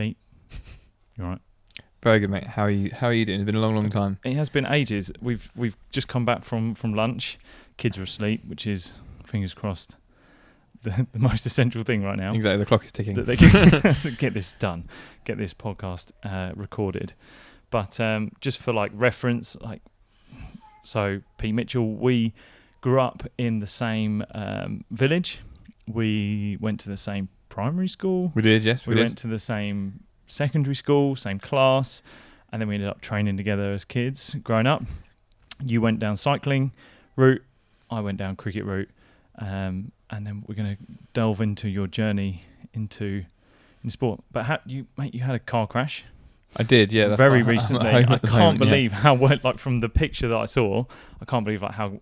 Pete, you all right? Very good, mate. How are you doing? It's been a long time. It has been ages. We've just come back from lunch. Kids are asleep, which is, fingers crossed, the most essential thing right now. Exactly, the clock is ticking. That they can get this done, get this podcast recorded. But just for like reference, like, so Pete Mitchell, we grew up in the same village. We went to the same primary school. We did, yes. We went to the same secondary school, same class, and then we ended up training together as kids growing up. You went down cycling route, I went down cricket route, and then we're going to delve into your journey in sport. But you had a car crash. I did, yeah. That's very recently. I can't believe how well, like from the picture that I saw, I can't believe like how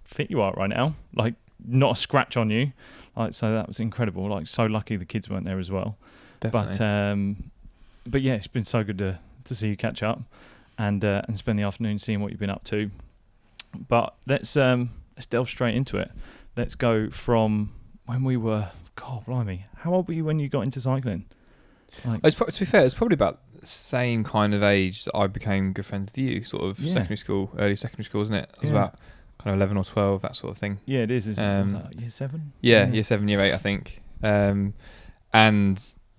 fit you are right now. Like not a scratch on you. Like, so that was incredible. Like, so lucky the kids weren't there as well. Definitely. But yeah, it's been so good to see you catch up and spend the afternoon seeing what you've been up to. But let's delve straight into it. Let's go from when we were, God blimey, how old were you when you got into cycling? Like, to be fair, it's probably about the same kind of age that I became good friends with you, sort of secondary school, early secondary school, isn't it? It was about kind of 11 or 12, that sort of thing. Yeah, it is, isn't it? Was that year 7? Yeah, year 7, year 8, I think. And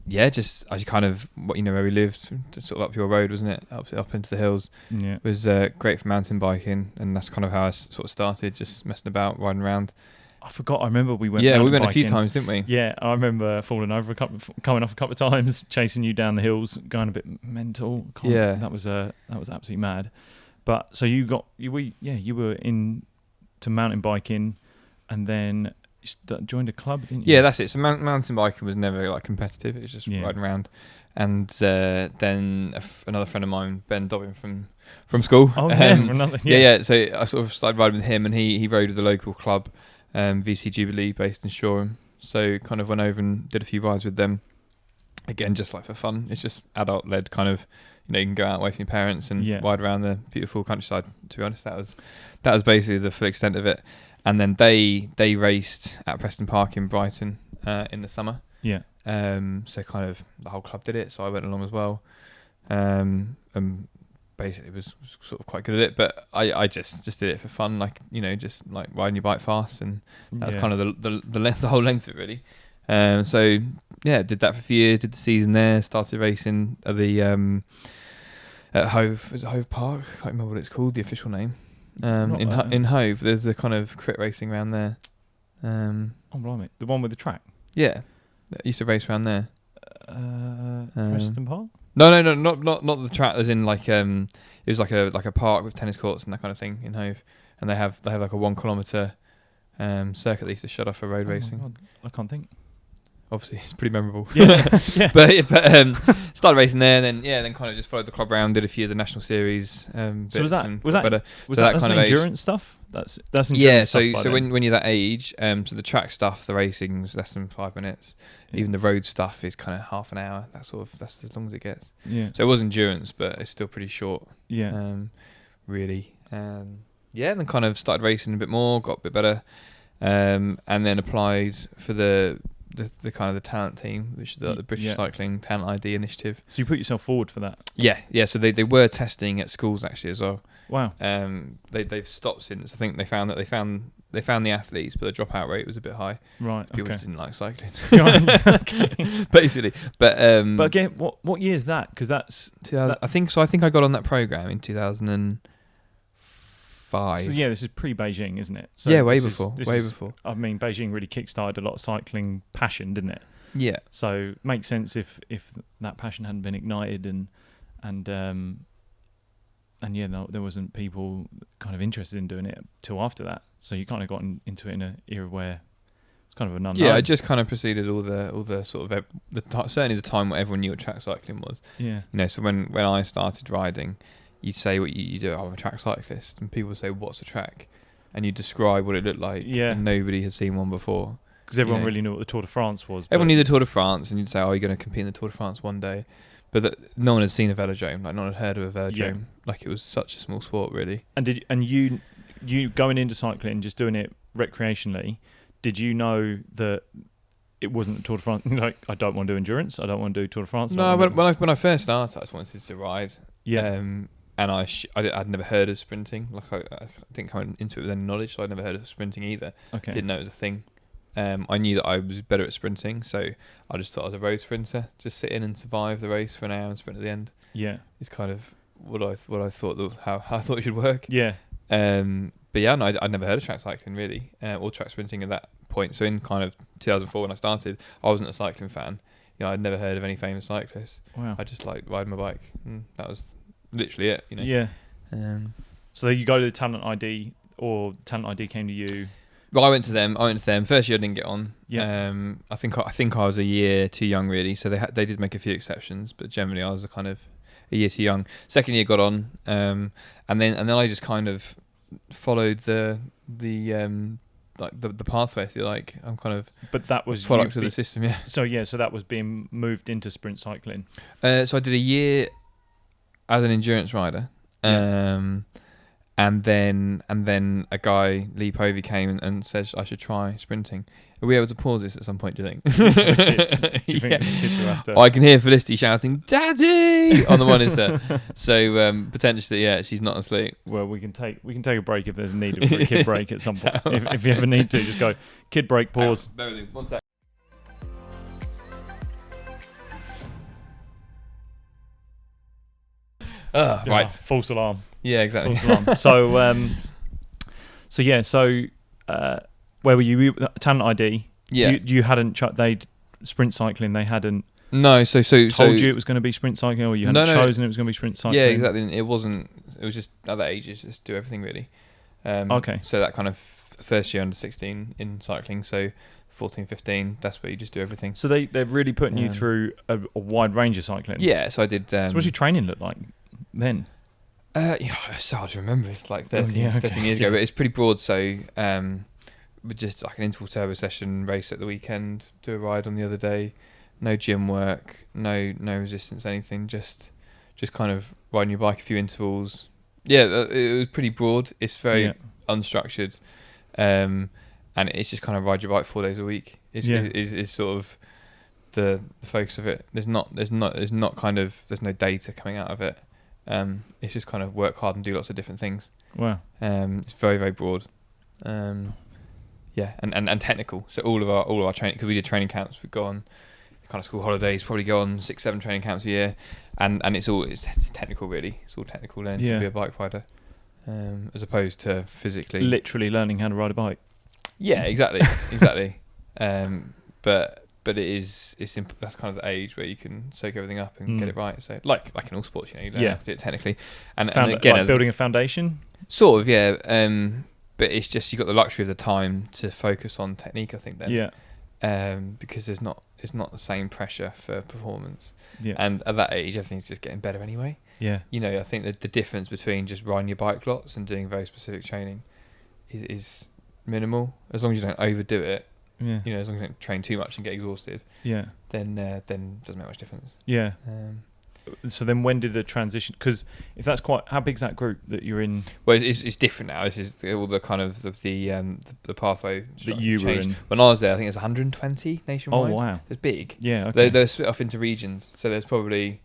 yeah, just as you kind of, where we lived, sort of up your road, wasn't it? Up into the hills. Yeah. It was great for mountain biking, and that's kind of how I sort of started, just messing about, riding around. I forgot. I remember we went. Yeah, we went biking a few times, didn't we? Yeah, I remember falling over coming off a couple of times, chasing you down the hills, going a bit mental. That was absolutely mad. But so you were into mountain biking, and then joined a club, didn't you? Yeah, that's it. So mountain biking was never like competitive. It was just riding around. And then another friend of mine, Ben Dobbin from school. Oh yeah, yeah. So I sort of started riding with him, and he rode with the local club. VC Jubilee based in Shoreham, so kind of went over and did a few rides with them. Again, just like for fun. It's just adult led kind of, you can go out away from your parents and ride around the beautiful countryside. To be honest, that was basically the full extent of it. And then they raced at Preston Park in Brighton in the summer. Yeah. So kind of the whole club did it, so I went along as well. Basically was sort of quite good at it, but I just did it for fun, like just like riding your bike fast, and that was kind of the whole length of it really. So yeah, did that for a few years, did the season there, started racing at the at Hove. Was it Hove Park? I can't remember what it's called, the official name. In Hove, there's a kind of crit racing around there. Oh blimey, the one with the track. Yeah, I used to race around there. Preston Park. No, not the track. As in like it was like a park with tennis courts and that kind of thing in Hove, and they have like a 1 kilometre circuit they used to shut off for road racing. God, I can't think. Obviously, it's pretty memorable. Yeah. but started racing there, and then kind of just followed the club around, did a few of the national series. So was that kind of endurance stuff? That's endurance stuff. So when you're that age, so the track stuff, the racing is less than 5 minutes. Yeah. Even the road stuff is kind of half an hour. That's as long as it gets. Yeah. So it was endurance, but it's still pretty short. Yeah. Really. And then kind of started racing a bit more, got a bit better, and then applied for the kind of the talent team, which is the British Cycling Talent ID initiative. So you put yourself forward for that? Yeah. So they were testing at schools actually as well. Wow. They've stopped since. I think they found the athletes, but the dropout rate was a bit high. Right. People just didn't like cycling. Okay. Basically, but again, what year is that? Because that's 2000. I think so. I think I got on that program in 2005. So yeah, this is pre-Beijing, isn't it? So yeah, way before. I mean, Beijing really kickstarted a lot of cycling passion, didn't it? Yeah. So it makes sense if that passion hadn't been ignited and there wasn't people kind of interested in doing it till after that. So you kind of got into it in an era where it's kind of an unknown. Yeah, I just kind of preceded all the sort of certainly the time where everyone knew what track cycling was. Yeah. So when I started riding, you'd say what you do. I'm a track cyclist, and people would say, "What's a track?" And you describe what it looked like. Yeah. And nobody had seen one before. Because everyone really knew what the Tour de France was. Everyone knew the Tour de France, and you'd say, "Oh, you're going to compete in the Tour de France one day," but no one had seen a velodrome. Like no one had heard of a velodrome. Yeah. Like it was such a small sport, really. And you going into cycling, just doing it recreationally, did you know that it wasn't the Tour de France. Like, I don't want to do endurance. I don't want to do Tour de France. No, when I first started, I just wanted to ride. Yeah. And I'd never heard of sprinting. Like I didn't come into it with any knowledge, so I'd never heard of sprinting either. Okay. Didn't know it was a thing. I knew that I was better at sprinting, so I just thought I was a road sprinter. Just sit in and survive the race for an hour and sprint at the end. Yeah. It's kind of what I thought how I thought it should work. Yeah. But yeah, no, I'd never heard of track cycling really, or track sprinting at that point. So in kind of 2004 when I started, I wasn't a cycling fan. You know, I'd never heard of any famous cyclists. Wow. I just like riding my bike. And that was literally it. You know. Yeah. So you go to the Talent ID, or Talent ID came to you. Well, I went to them. First year I didn't get on. Yeah. I think I was a year too young really. So they did make a few exceptions, but generally I was a kind of a year too young. Second year got on, and then I just kind of followed the pathway, if you like. I'm kind of But that was product of the system, yeah. So that was being moved into sprint cycling. So I did a year as an endurance rider, and then a guy, Lee Povey, came and said I should try sprinting. Are we able to pause this at some point, do you think? Do you think the kids will have to... I can hear Felicity shouting, "Daddy!" on the monitor. So potentially, yeah, she's not asleep. Well, we can take a break if there's a need for a kid break at some point. If you ever need to, just go, kid break, pause. Bear with me, 1 sec. Right. False alarm. Yeah, exactly. False alarm. So where were you? Talent ID. Yeah. You hadn't. They'd sprint cycling. They hadn't. No. So told you it was going to be sprint cycling, or you hadn't chosen it was going to be sprint cycling. Yeah, exactly. It wasn't. It was just at that age, just do everything really. Okay. So that kind of first year under 16 in cycling. So 14, 15. That's where you just do everything. So they're really putting you through a wide range of cycling. Yeah. So I did. So what's your training look like then? Yeah, it's hard to remember. It's like 13 years ago, Yeah. but it's pretty broad. So with just like an interval turbo session, race at the weekend, do a ride on the other day, no gym work, no resistance, anything, just kind of riding your bike a few intervals. Yeah, it was pretty broad. It's very unstructured, and it's just kind of ride your bike 4 days a week. Is sort of the focus of it. There's no data coming out of it. It's just kind of work hard and do lots of different things. Wow. It's very, very broad. And technical. So all of our training, because we did training camps, we go on kind of school holidays, probably go on 6-7 training camps a year, and it's technical really. It's all technical learning to be a bike rider, as opposed to physically literally learning how to ride a bike. Yeah, exactly. But it's simple. That's kind of the age where you can soak everything up and get it right. So like in all sports, you learn how to do it technically, and again, like building a foundation. Sort of, yeah. But it's just you got the luxury of the time to focus on technique. I think then, because it's not the same pressure for performance. Yeah. And at that age, everything's just getting better anyway. Yeah. I think that the difference between just riding your bike lots and doing very specific training is minimal, as long as you don't overdo it. Yeah. As long as you don't train too much and get exhausted. Yeah. Then it doesn't make much difference. Yeah. So then when did the transition, because if that's how big's that group that you're in? Well, it's different now. This is all the kind of the pathway that you were in. When I was there, I think it's 120 nationwide. Oh wow, it's big. Yeah, okay. They're split off into regions, so there's probably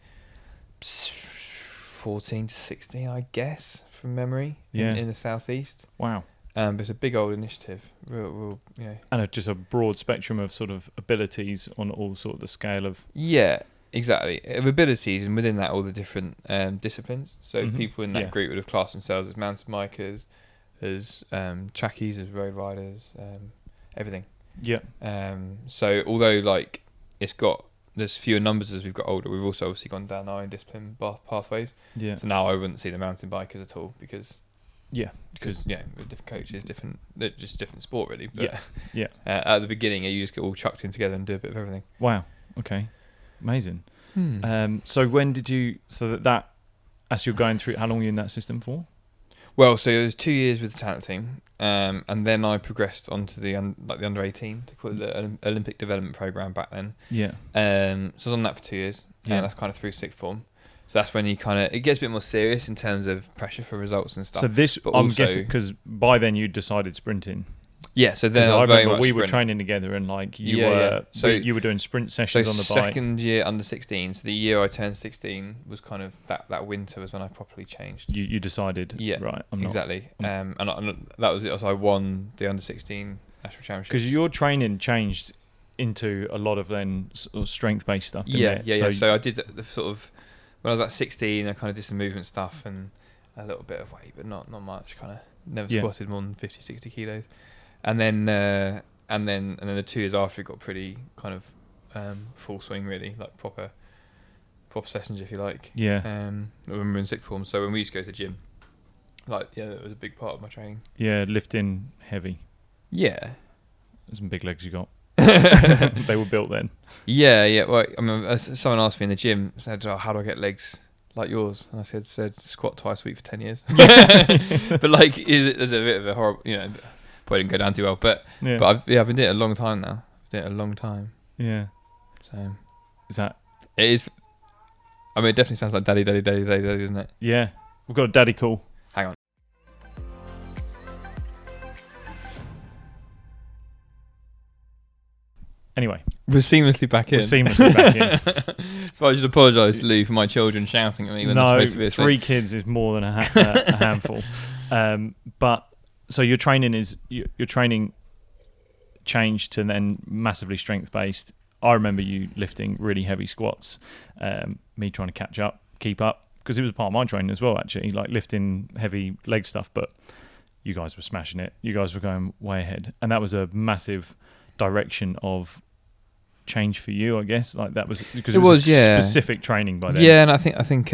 14 to 16, I guess, from memory. In the southeast. Wow. But it's a big old initiative, real. And just a broad spectrum of sort of abilities on all sort of the scale of. Yeah. Exactly, of abilities, and within that all the different disciplines. So people in that group would have classed themselves as mountain bikers, as trackies, as road riders, everything. Yeah. So although there's fewer numbers as we've got older, we've also obviously gone down our own discipline pathways. Yeah. So now I wouldn't see the mountain bikers at all because with different coaches, just different sport really. But at the beginning, you just get all chucked in together and do a bit of everything. Wow. Okay. Amazing. So when did you? So that as you're going through, how long were you in that system for? Well, so it was 2 years with the talent team, and then I progressed onto the under 18, to call it the Olympic development program back then. Yeah. So I was on that for 2 years. Yeah. That's kind of through sixth form. So that's when it gets a bit more serious in terms of pressure for results and stuff. So I'm guessing because by then you decided sprinting. Yeah, so then Because I I was very remember much we were sprint. training together, and like you Yeah, were, yeah. So you were doing sprint sessions on the bike. second year under 16, so the year I turned 16 was kind of that winter was when I properly changed. You decided, Yeah, right? exactly. And that was it. So I won the under 16 national championship. Because your training changed into a lot of then sort of strength based stuff. Didn't Yeah, it? yeah. So I did the sort of when I was about 16, I kind of did some movement stuff and a little bit of weight, but not much. Kind of never squatted more than 50, 60 kilos. And then the 2 years after, it got pretty kind of full swing, really, like proper sessions, if you like. Yeah. When we were in sixth form, so when we used to go to the gym, that was a big part of my training. Yeah, lifting heavy. Yeah. Some big legs you got. They were built then. Yeah. Well, I mean, someone asked me in the gym, said, "How do I get legs like yours?" And I said squat twice a week for 10 years. But like, there's a bit of a horrible, probably didn't go down too well. But I've been doing it a long time now. I've been doing it a long time. Yeah. So is that? It is. I mean, it definitely sounds like daddy, doesn't it? Yeah. We've got a daddy call. Hang on. Anyway, we're seamlessly back in. So I should apologise to Lou for my children shouting at me when they're supposed to be asleep. 3 kids is more than a handful. But so your training changed to then massively strength based. I remember you lifting really heavy squats. Me trying to catch up, keep up, because it was a part of my training as well. Actually, like lifting heavy leg stuff. But you guys were smashing it. You guys were going way ahead, and that was a massive direction of change for you, I guess. Like that was because it was specific training by then. Yeah, and I think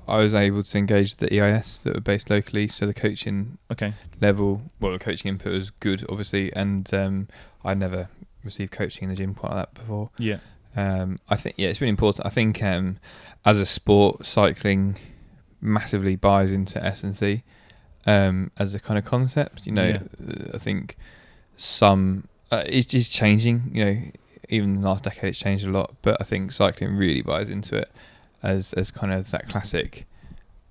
I was able to engage the EIS that were based locally, so the coaching level, the coaching input was good, obviously, and I never received coaching in the gym quite like that before. Yeah. I think it's really important. I think as a sport, cycling massively buys into S&C as a kind of concept. I think it's just changing. Even in the last decade, it's changed a lot. But I think cycling really buys into it as kind of that classic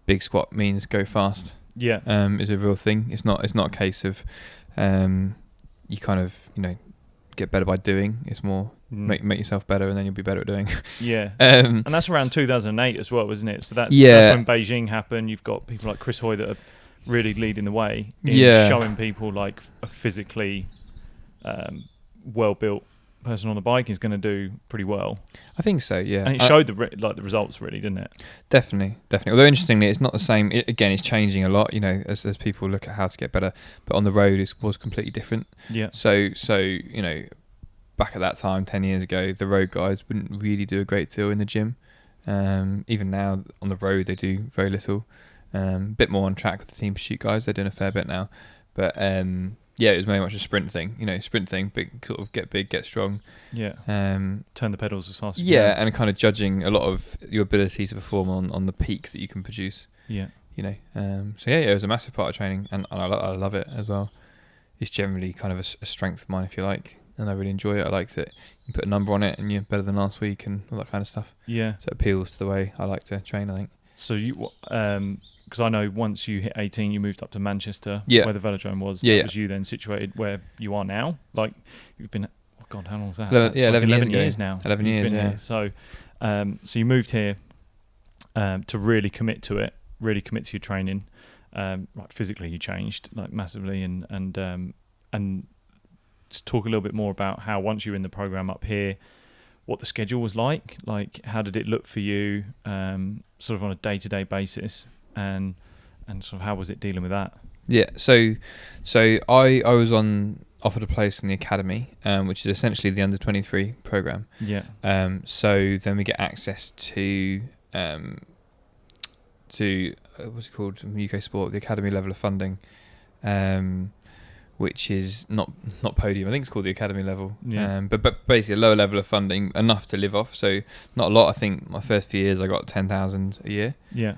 big squat means go fast. Yeah, is a real thing. It's not a case of you kind of get better by doing. It's more make yourself better and then you'll be better at doing. Yeah. And that's around 2008 as well, isn't it? So that's when Beijing happened. You've got people like Chris Hoy that are really leading the way in showing people like a physically well-built person on the bike is going to do pretty well. I think so, yeah. And it showed the results, really, didn't it? Definitely. Although interestingly, it's not the same. Again, it's changing a lot. As people look at how to get better. But on the road, it was completely different. Yeah. So back at that time, 10 years ago, the road guys wouldn't really do a great deal in the gym. Even now, on the road, they do very little. A bit more on track with the team pursuit guys. They're doing a fair bit now, but. It was very much a sprint thing, big, sort of get big, get strong. Yeah. Turn the pedals as fast as you can. And kind of judging a lot of your ability to perform on the peak that you can produce. Yeah. It was a massive part of training, and I love it as well. It's generally kind of a strength of mine, if you like, and I really enjoy it. I like that you put a number on it and you're better than last week and all that kind of stuff. Yeah. So it appeals to the way I like to train, I think. So you, because I know once you hit 18, you moved up to Manchester, where the velodrome was. Was you then situated where you are now? Like you've been, oh God, how long was that? 11 years now. 11 years, yeah. Here. So you moved here to really commit to it, really commit to your training. Physically, you changed like massively, and just talk a little bit more about how once you were in the program up here, what the schedule was like how did it look for you, sort of on a day-to-day basis, and sort of how was it dealing with that? Yeah, so I was offered a place in the academy, which is essentially the under 23 program. Yeah. So then we get access to what's it called in UK sport, the academy level of funding, which is not podium. I think it's called the academy level. Yeah. But basically a lower level of funding, enough to live off. So not a lot. I think my first few years I got 10,000 a year. Yeah.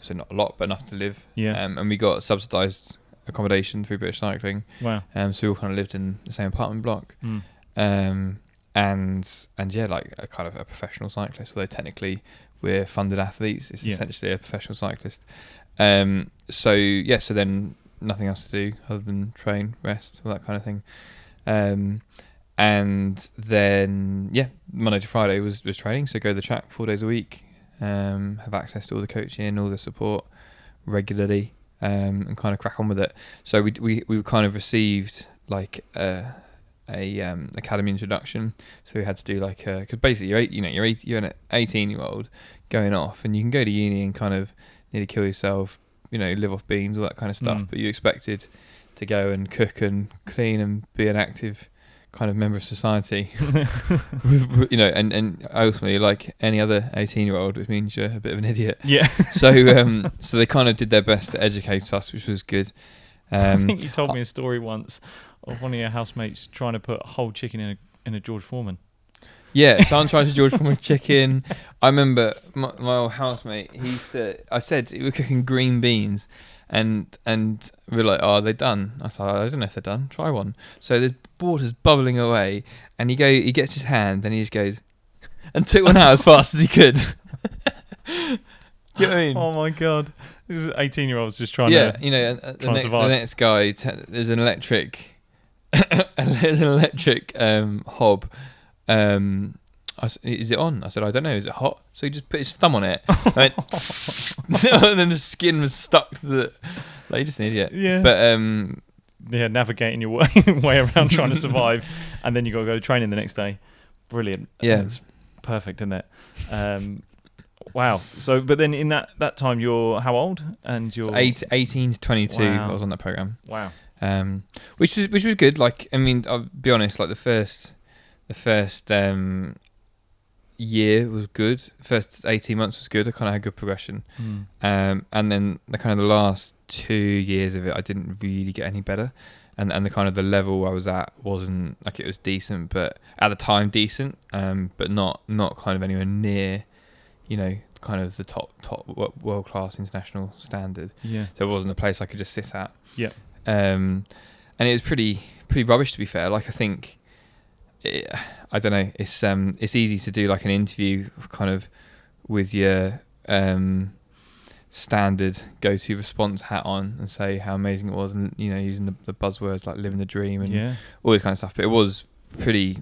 So not a lot, but enough to live. Yeah. And we got subsidised accommodation through British Cycling. Wow. So we all kind of lived in the same apartment block. Mm. And yeah, like a kind of a professional cyclist. Although technically we're funded athletes, it's essentially a professional cyclist. So then nothing else to do other than train, rest, all that kind of thing. And then Monday to Friday was training, so go to the track 4 days a week, have access to all the coaching, all the support regularly, and kind of crack on with it. So we kind of received like a academy introduction, so we had to do like because basically you're an 18-year-old going off, and you can go to uni and kind of nearly kill yourself, live off beans, all that kind of stuff, but you're expected to go and cook and clean and be an active kind of member of society, and ultimately like any other 18-year-old, which means you're a bit of an idiot. Yeah. So they kind of did their best to educate us, which was good. I think you told me a story once of one of your housemates trying to put a whole chicken in a George Foreman. Yeah, someone tried to George Foreman chicken. I remember my old housemate. I said we were cooking green beans, and we were like, "Oh, are they done?" I said, "I don't know if they're done. Try one." So the water's bubbling away, and he gets his hand, and he just goes and took one out as fast as he could. Do you know what I mean? Oh my god, this is 18-year-olds just trying to. The next guy. There's an electric. There's an electric hob. Is it on? I said, I don't know. Is it hot? So he just put his thumb on it. And went, and then the skin was stuck to the. Like, you're just an idiot. Yeah. But navigating your way around trying to survive, and then you got to go to training the next day. Brilliant. Yeah, it's perfect, isn't it? Wow. So, but then in that time, you're how old? And you're 18 to 22. Wow. I was on that program. Wow. Which was good. Like, I mean, I'll be honest. Like the first year was good. First 18 months was good. I kind of had good progression. And then the last 2 years of it, I didn't really get any better. And the kind of the level I was at wasn't like, it was decent, but at the time decent, but not kind of anywhere near, kind of the top world class international standard. Yeah. So it wasn't a place I could just sit at. Yeah. And it was pretty rubbish, to be fair. Like, I think, I don't know. It's easy to do like an interview kind of with your standard go-to response hat on and say how amazing it was, and using the buzzwords like living the dream and all this kind of stuff. But it was pretty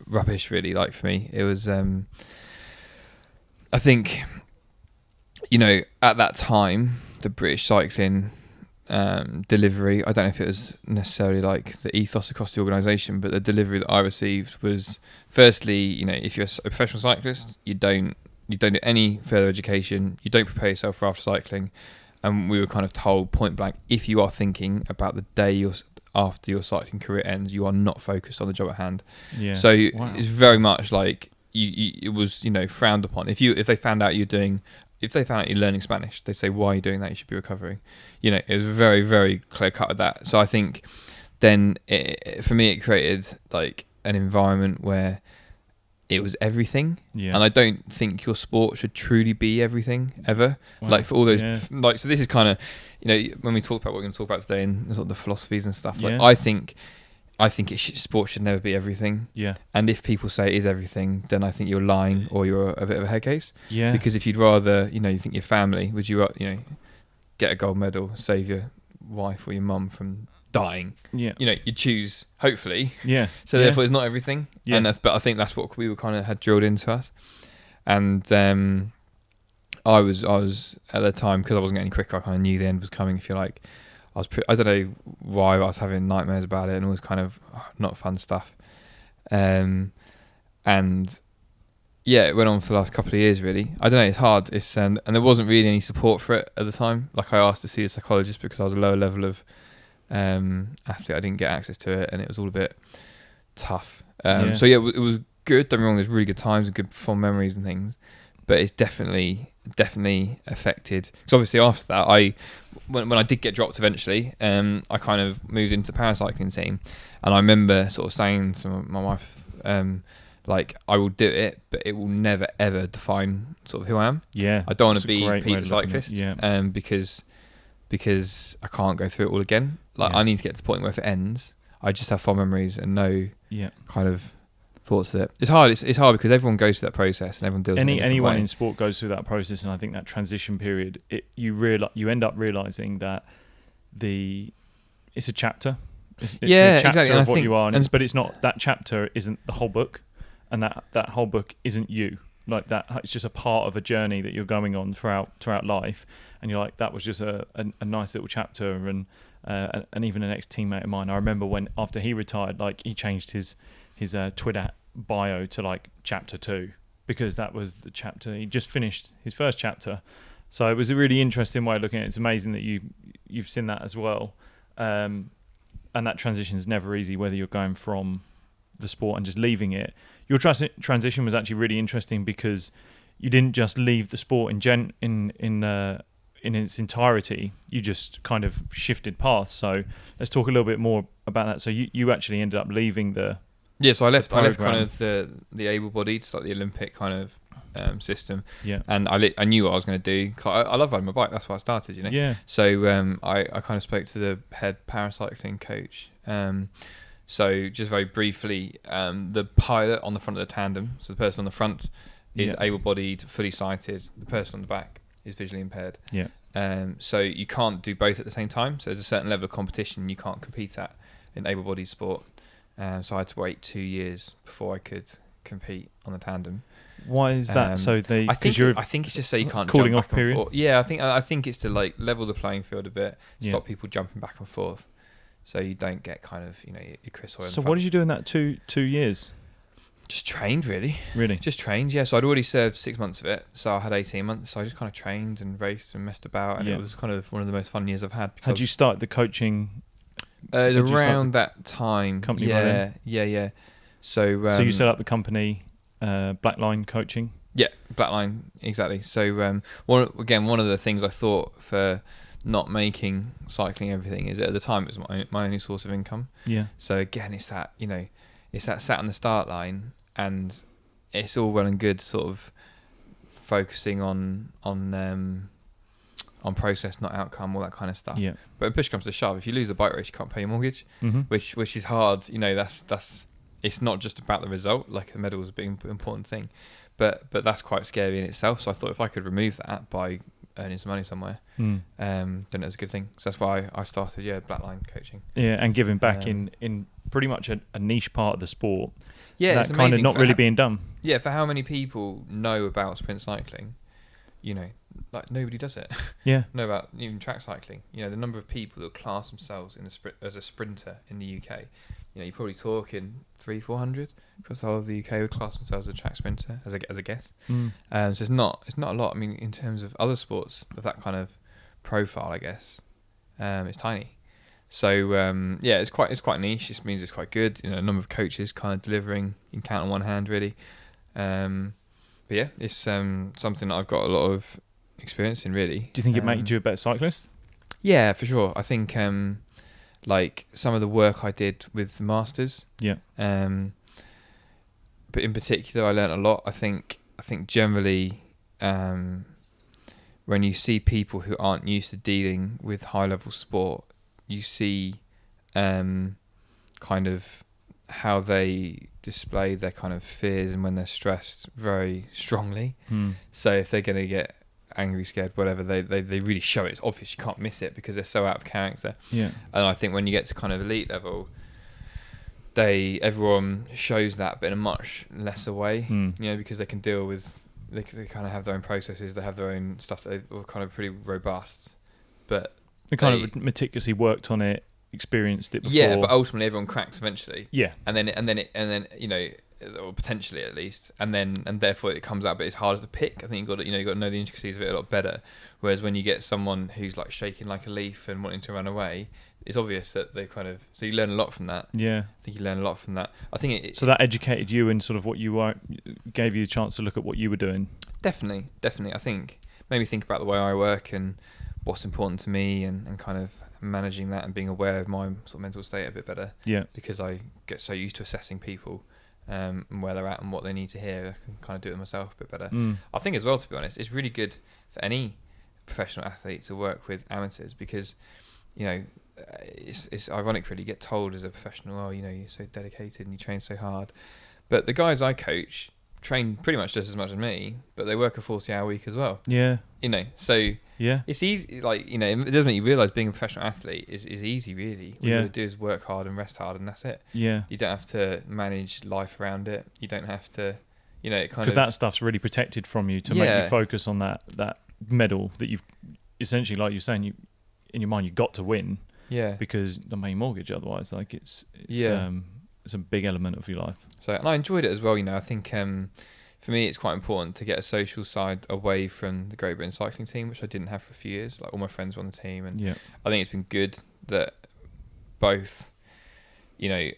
rubbish, really. Like, for me, it was. I think, at that time, the British cycling delivery, I don't know if it was necessarily like the ethos across the organisation, but the delivery that I received was, firstly, if you're a professional cyclist, you don't do any further education, you don't prepare yourself for after cycling, and we were kind of told point blank, if you are thinking about the day after your cycling career ends, you are not focused on the job at hand. Yeah. So it's very much like it was frowned upon. If they found out you're learning Spanish, they say, why are you doing that? You should be recovering. It was very, very clear cut with that. So I think then for me, it created like an environment where it was everything. Yeah. And I don't think your sport should truly be everything ever. Wow. Like, for all those, so this is kind of, when we talk about what we're going to talk about today and sort of the philosophies and stuff, like, I think sport should never be everything. Yeah. And if people say it is everything, then I think you're lying or you're a bit of a head case. Yeah. Because if you'd rather, you think your family, would you, get a gold medal, save your wife or your mum from dying? Yeah. You choose, hopefully. Yeah. So therefore, it's not everything. Yeah. But I think that's what we were kind of had drilled into us. And I was at the time, because I wasn't getting quicker, I kind of knew the end was coming, if you like. I don't know why I was having nightmares about it and all this kind of not fun stuff. And it went on for the last couple of years, really. I don't know, it's hard. And there wasn't really any support for it at the time. Like, I asked to see a psychologist because I was a lower level of athlete. I didn't get access to it, and it was all a bit tough. So it was good. Don't get me wrong, there's really good times and good fond memories and things. But it's definitely affected. Because obviously after that, when I did get dropped eventually, I kind of moved into the paracycling team, and I remember sort of saying to my wife, like, I will do it, but it will never ever define sort of who I am. Yeah, I don't want to be Pete the cyclist. Yeah. Because I can't go through it all again. Like, I need to get to the point where if it ends, I just have fond memories and no kind of thoughts of it. It's hard. It's hard because everyone goes through that process and everyone deals with it. Anyone in sport goes through that process, and I think that transition period, you end up realizing that it's a chapter. It's Yeah, a chapter exactly. And of I what think- you are, and- but it's not, that chapter isn't the whole book, and that whole book isn't you. Like that, it's just a part of a journey that you're going on throughout life, and you're like, that was just a nice little chapter. And even an ex-teammate of mine, I remember when after he retired, like he changed his Twitter bio to like chapter 2, because that was the chapter he just finished his first chapter. So it was a really interesting way of looking at it. It's amazing that you've seen that as well. And that transition is never easy, whether you're going from the sport and just leaving it. Your transition was actually really interesting because you didn't just leave the sport in its entirety. You just kind of shifted paths. So let's talk a little bit more about that. So you actually ended up leaving the So I left kind program. of the able-bodied, so like the Olympic kind of system. Yeah. And I knew what I was going to do. I love riding my bike. That's why I started, you know. Yeah. So I kind of spoke to the head paracycling coach. So just very briefly, the pilot on the front of the tandem, so the person on the front is able-bodied, fully sighted. The person on the back is visually impaired. Yeah. So you can't do both at the same time. So there's a certain level of competition you can't compete at in able-bodied sport. So I had to wait 2 years before I could compete on the tandem. Why is that? So I think it's just so you can't cooling jump off back period? and forth. Yeah, I think it's to like level the playing field a bit, stop people jumping back and forth, so you don't get kind of your Chris Hoyle. So what did you do in that 2 years? Just trained, really. Really? Just trained, yeah. So I'd already served 6 months of it, so I had 18 months. So I just kind of trained and raced and messed about, and it was kind of one of the most fun years I've had. Had you started the coaching? Around that time? Company by then? Yeah. So you set up the company, Blackline Coaching. Yeah, Blackline, exactly. So one of the things I thought for not making cycling everything is at the time it was my only source of income. Yeah. So again, it's that sat on the start line, and it's all well and good sort of focusing on process, not outcome, all that kind of stuff. Yeah. But when push comes to shove, if you lose a bike race, you can't pay your mortgage, which is hard. That's it's not just about the result. Like the medal is a big important thing, but that's quite scary in itself. So I thought if I could remove that by earning some money somewhere, then it was a good thing. So that's why I started Blackline Coaching. Yeah, and giving back in pretty much a niche part of the sport. Yeah, that it's kind of not really being done. Yeah, for how many people know about sprint cycling, like nobody does it. Yeah. Know about even track cycling. The number of people that class themselves in as a sprinter in the UK. You're probably talking 300-400 across the whole of the UK would class themselves as a track sprinter as a guess. So it's not a lot. I mean, in terms of other sports of that kind of profile, I guess it's tiny. So it's quite niche. This means it's quite good. A number of coaches kind of delivering. You can count on one hand, really. But yeah, it's something that I've got a lot of experience in, really. Do you think it made you a better cyclist? Yeah, for sure. I think like some of the work I did with the Masters. Yeah. But in particular, I learned a lot. I think generally, when you see people who aren't used to dealing with high level sport, you see kind of how they display their kind of fears and when they're stressed very strongly. So if they're going to get angry, scared, whatever, they really show it. It's obvious, you can't miss it because they're so out of character. Yeah. And I think when you get to kind of elite level, everyone shows that, but in a much lesser way. Because they can deal with, they kind of have their own processes, they have their own stuff that are kind of pretty robust, but they kind of meticulously worked on it, experienced it before. Yeah, but ultimately everyone cracks eventually. Yeah. And then or potentially at least, and therefore it comes out, but it's harder to pick. I think you've got to know the intricacies of it a lot better. Whereas when you get someone who's like shaking like a leaf and wanting to run away, it's obvious that they kind of, so you learn a lot from that. Yeah. I think you learn a lot from that. I think so that educated you in sort of what you were, gave you a chance to look at what you were doing. Definitely. I think made me think about the way I work and what's important to me, and kind of managing that and being aware of my sort of mental state a bit better. Yeah. Because I get so used to assessing people and where they're at and what they need to hear, I can kind of do it myself a bit better. I think as well, to be honest, it's really good for any professional athlete to work with amateurs, because it's ironic really, you get told as a professional, you're so dedicated and you train so hard, but the guys I coach train pretty much just as much as me, but they work a 40-hour week as well. Yeah. So Yeah. It's easy, like, you know, it does make you realise being a professional athlete is easy, really. All you got to do is work hard and rest hard, and that's it. Yeah. You don't have to manage life around it. You don't have to, you know, it kind of... Because that stuff's really protected from you to make you focus on that medal that you've essentially, like you're saying, in your mind, you've got to win. Yeah. Because the main mortgage, otherwise, like it's a big element of your life. So, and I enjoyed it as well. You know, I think for me, it's quite important to get a social side away from the Great Britain cycling team, which I didn't have for a few years. Like all my friends were on the team, and I think it's been good that both, you know,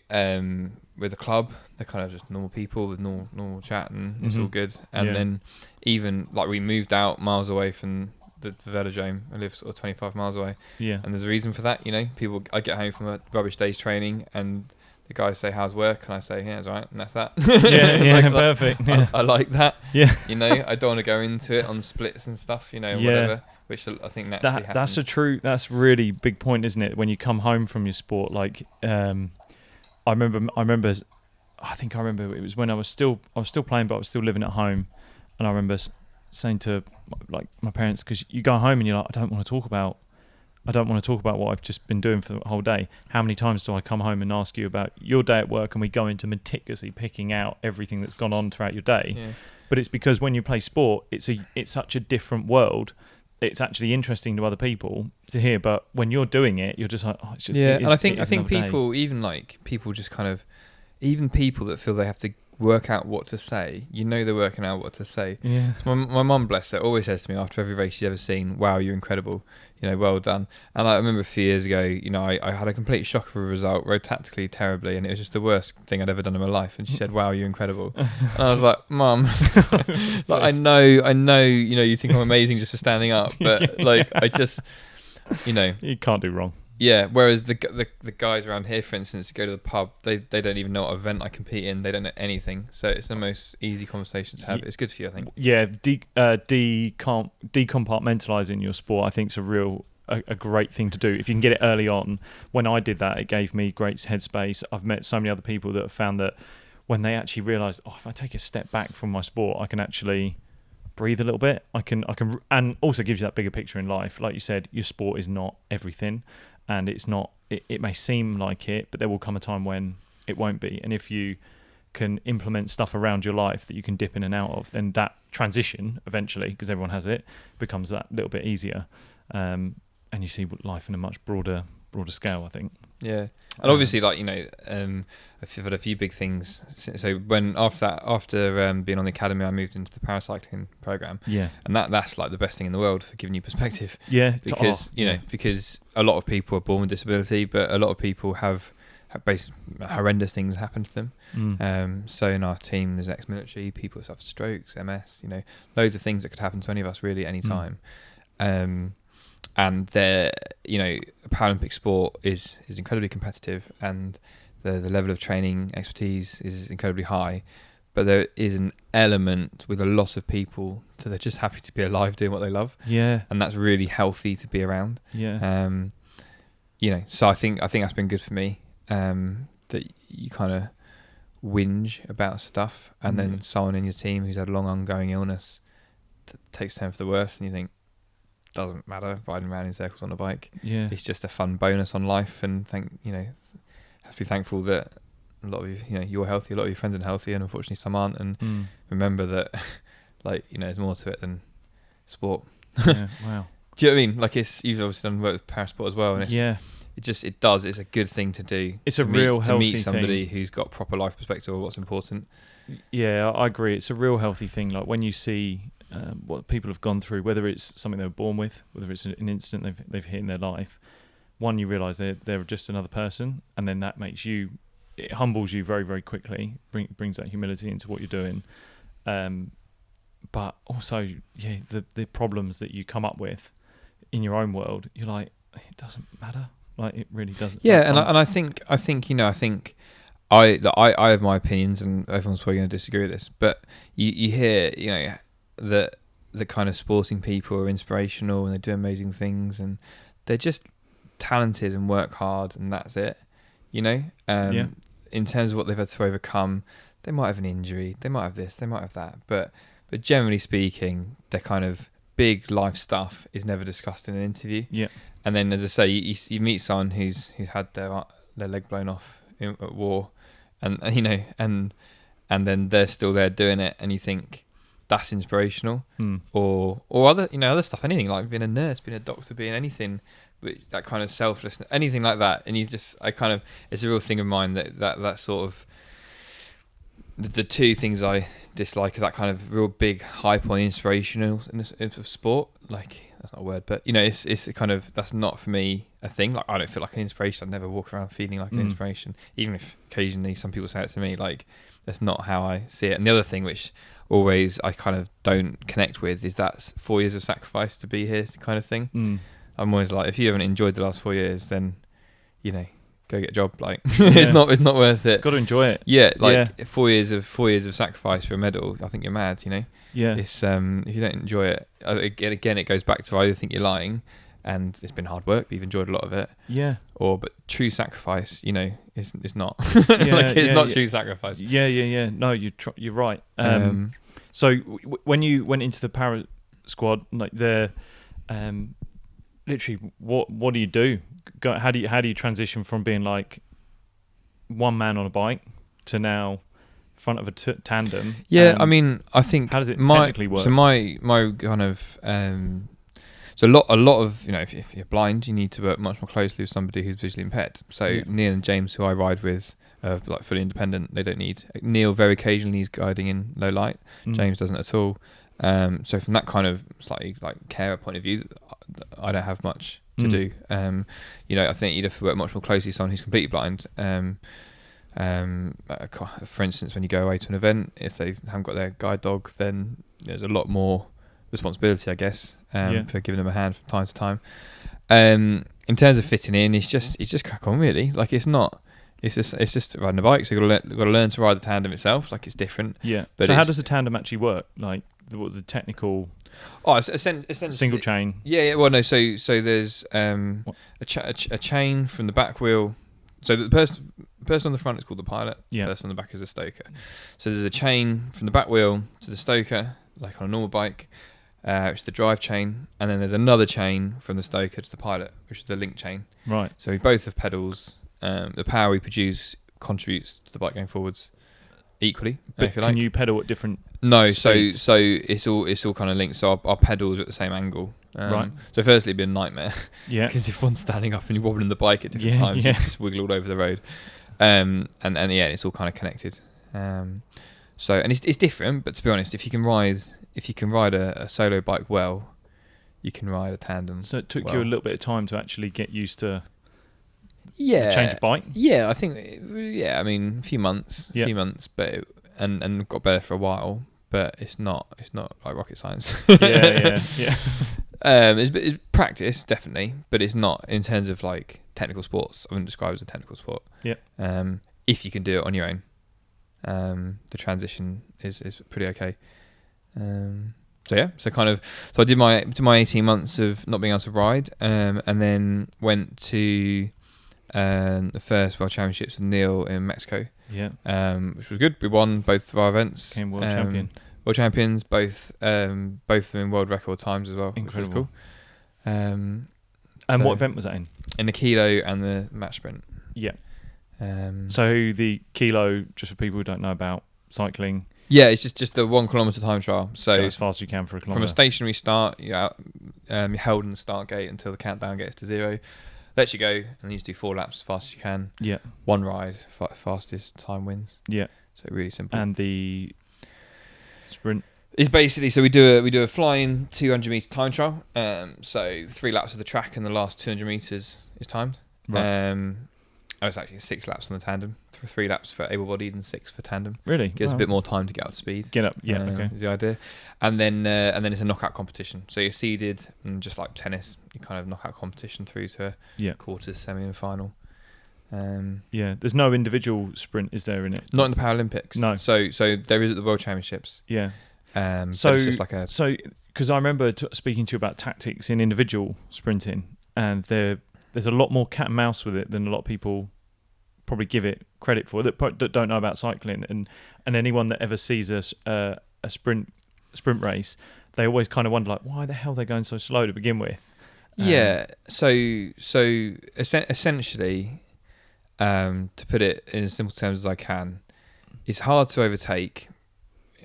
with the club, they're kind of just normal people with normal chat, and it's all good. And then even like we moved out miles away from the velodrome. I live sort of 25 miles away. Yeah. And there's a reason for that, you know. I get home from a rubbish day's training, and the guys say, "How's work?" And I say, "Yeah, it's all right," and that's that. Perfect. I like that. Yeah. You know, I don't want to go into it on splits and stuff, you know, whatever, which I think naturally happens. That's really big point, isn't it? When you come home from your sport, like, I remember, I remember it was when I was still playing, but I was still living at home, and I remember saying to like my parents, because you go home and you're like, I don't want to talk about what I've just been doing for the whole day. How many times do I come home and ask you about your day at work, and we go into meticulously picking out everything that's gone on throughout your day? Yeah. But it's because when you play sport, it's such a different world. It's actually interesting to other people to hear, but when you're doing it, you're just like, oh, it's just and I think people day. Even like people just kind of, even people that feel they have to work out what to say, you know, they're working out what to say. Yeah. So my mum, bless her, always says to me after every race she's ever seen, "Wow, you're incredible. You know, well done." And I remember a few years ago, you know, I had a complete shock of a result, rode tactically terribly, and it was just the worst thing I'd ever done in my life. And she said, "Wow, you're incredible." And I was like, "Mum, like, I know, you know, you think I'm amazing just for standing up, but like, I just, you know, you can't do wrong." Yeah, whereas the guys around here, for instance, go to the pub, they don't even know what event I compete in. They don't know anything. So it's the most easy conversation to have. It's good for you, I think. Yeah, decompartmentalising your sport, I think, is a great thing to do. If you can get it early on. When I did that, it gave me great headspace. I've met so many other people that have found that when they actually realised, if I take a step back from my sport, I can actually breathe a little bit. I can, and also gives you that bigger picture in life. Like you said, your sport is not everything. And it's not. It may seem like it, but there will come a time when it won't be. And if you can implement stuff around your life that you can dip in and out of, then that transition eventually, because everyone has it, becomes that little bit easier. And you see life in a much broader scale, I think. Yeah, and obviously, like, you know, I've had a few big things. So when after being on the academy, I moved into the paracycling program. Yeah, and that's like the best thing in the world for giving you perspective. Yeah, because because a lot of people are born with disability, but a lot of people have basically horrendous things happen to them. So in our team, there's ex-military people who suffer strokes, MS. You know, loads of things that could happen to any of us really any time. And you know, Paralympic sport is incredibly competitive, and the level of training expertise is incredibly high. But there is an element with a lot of people that they're just happy to be alive doing what they love. Yeah, and that's really healthy to be around. Yeah. You know, so I think that's been good for me. That you kind of whinge about stuff, and then someone in your team who's had a long ongoing illness takes time for the worst, and you think, doesn't matter, riding around in circles on a bike. Yeah, it's just a fun bonus on life, and have to be thankful that a lot of you, you know, you're healthy, a lot of your friends are healthy, and unfortunately some aren't. And remember that, like, you know, there's more to it than sport. Yeah, wow. Do you know what I mean? Like, you've obviously done work with parasport as well, and it's a good thing to do. It's a real healthy thing. To meet somebody who's got proper life perspective of what's important. Yeah, I agree. It's a real healthy thing. Like when you see what people have gone through, whether it's something they were born with, whether it's an incident they've hit in their life, one, you realise they're just another person, and then that it humbles you very, very quickly, brings that humility into what you're doing. But also, the problems that you come up with in your own world, you're like, it doesn't matter. Like, it really doesn't. Yeah, I think I have my opinions, and everyone's probably going to disagree with this, but you hear, you know, that the kind of sporting people are inspirational and they do amazing things, and they're just talented and work hard, and that's it, you know. In terms of what they've had to overcome, they might have an injury, they might have this, they might have that, but generally speaking, they're kind of big life stuff is never discussed in an interview. Yeah. And then, as I say, you meet someone who's had their leg blown off at war, and and then they're still there doing it, and you think that's inspirational, or other stuff, anything like being a nurse, being a doctor, being anything, but that kind of selflessness, anything like that, and it's a real thing of mine that sort of. The two things I dislike are that kind of real big hype on inspirational of sport. Like, that's not a word, but it's a kind of, that's not for me a thing. Like, I don't feel like an inspiration. I'd never walk around feeling like an inspiration, even if occasionally some people say it to me. Like, that's not how I see it. And the other thing which always I kind of don't connect with is that 4 years of sacrifice to be here kind of thing. I'm always like, if you haven't enjoyed the last 4 years, then go get a job. Like, it's not worth it. Got to enjoy it. Yeah, 4 years of sacrifice for a medal. I think you're mad. Yeah. It's if you don't enjoy it, again, it goes back to either think you're lying, and it's been hard work, but you've enjoyed a lot of it. Yeah. But true sacrifice, it's not. It's not true sacrifice. Yeah. No, you're right. So when you went into the para squad, like literally, what do you do? How do you transition from being like one man on a bike to now front of a tandem? Yeah, I mean, I think how does it technically work? So my kind of so a lot of if you're blind, you need to work much more closely with somebody who's visually impaired. So Neil and James, who I ride with, are like fully independent. They don't need Neil. Very occasionally he's guiding in low light. James doesn't at all. So from that kind of slightly like carer point of view, I don't have much to do. I think you'd have to work much more closely with someone who's completely blind. For instance, when you go away to an event, if they haven't got their guide dog, then there's a lot more responsibility, I guess, for giving them a hand from time to time. In terms of fitting in, it's just crack on, really. Like, it's just riding a bike. So you've got to learn to ride the tandem itself. Like, it's different. Yeah. But so how does the tandem actually work? Like, what's the technical? Oh, it's essentially single chain. Yeah. Well, no. So there's a chain from the back wheel. So the person on the front is called the pilot. Yeah. The person on the back is the stoker. So there's a chain from the back wheel to the stoker, like on a normal bike, which is the drive chain, and then there's another chain from the stoker to the pilot, which is the link chain. Right. So we both have pedals. The power we produce contributes to the bike going forwards equally. But can you pedal at different? No, speeds? so it's all kind of linked. So our pedals are at the same angle. Right. So firstly, it'd be a nightmare. Yeah. Because if one's standing up and you're wobbling the bike at different times, you just wiggle all over the road. And it's all kind of connected. So it's different, but to be honest, if you can ride a solo bike well, you can ride a tandem. So it took you a little bit of time to actually get used to. Yeah. To change the bike. Yeah, I think. I mean, a few months, but and got better for a while. But it's not like rocket science. Yeah. It's practice, definitely, but it's not in terms of like technical sports. I wouldn't describe it as a technical sport. Yeah. If you can do it on your own, the transition is pretty okay. So I did my 18 months of not being able to ride, and then went to the first World Championships with Neil in Mexico. Yeah. Which was good. We won both of our events. Became world champion. World champions, both of them in world record times as well. Incredible. Which was cool. And what event was that in? In the kilo and the match sprint. Yeah. So the kilo, just for people who don't know about cycling. Yeah, it's just the 1 kilometre time trial. So as fast as you can for a kilometre. From a stationary start, you're held in the start gate until the countdown gets to 0. Lets you go, and you just do 4 laps as fast as you can. Yeah. One ride, fastest time wins. Yeah. So really simple. And the sprint. It's basically, so we do a flying 200 metre time trial. So 3 laps of the track, and the last 200 metres is timed. Right. It's actually 6 laps on the tandem, 3 laps for able-bodied and 6 for tandem. Really? Gives a bit more time to get up to speed. Get up, yeah, okay. Is the idea. And then it's a knockout competition. So you're seeded, and just like tennis, you kind of knockout competition through to quarters, semi, and final. There's no individual sprint, is there, in it? Not in the Paralympics. No. So there is at the World Championships. Yeah. So it's just like because I remember speaking to you about tactics in individual sprinting, and there's a lot more cat and mouse with it than a lot of people probably give it credit for that don't know about cycling, and anyone that ever sees a sprint race, they always kind of wonder like, why the hell they're going so slow to begin with. So essentially, to put it in as simple terms as I can, it's hard to overtake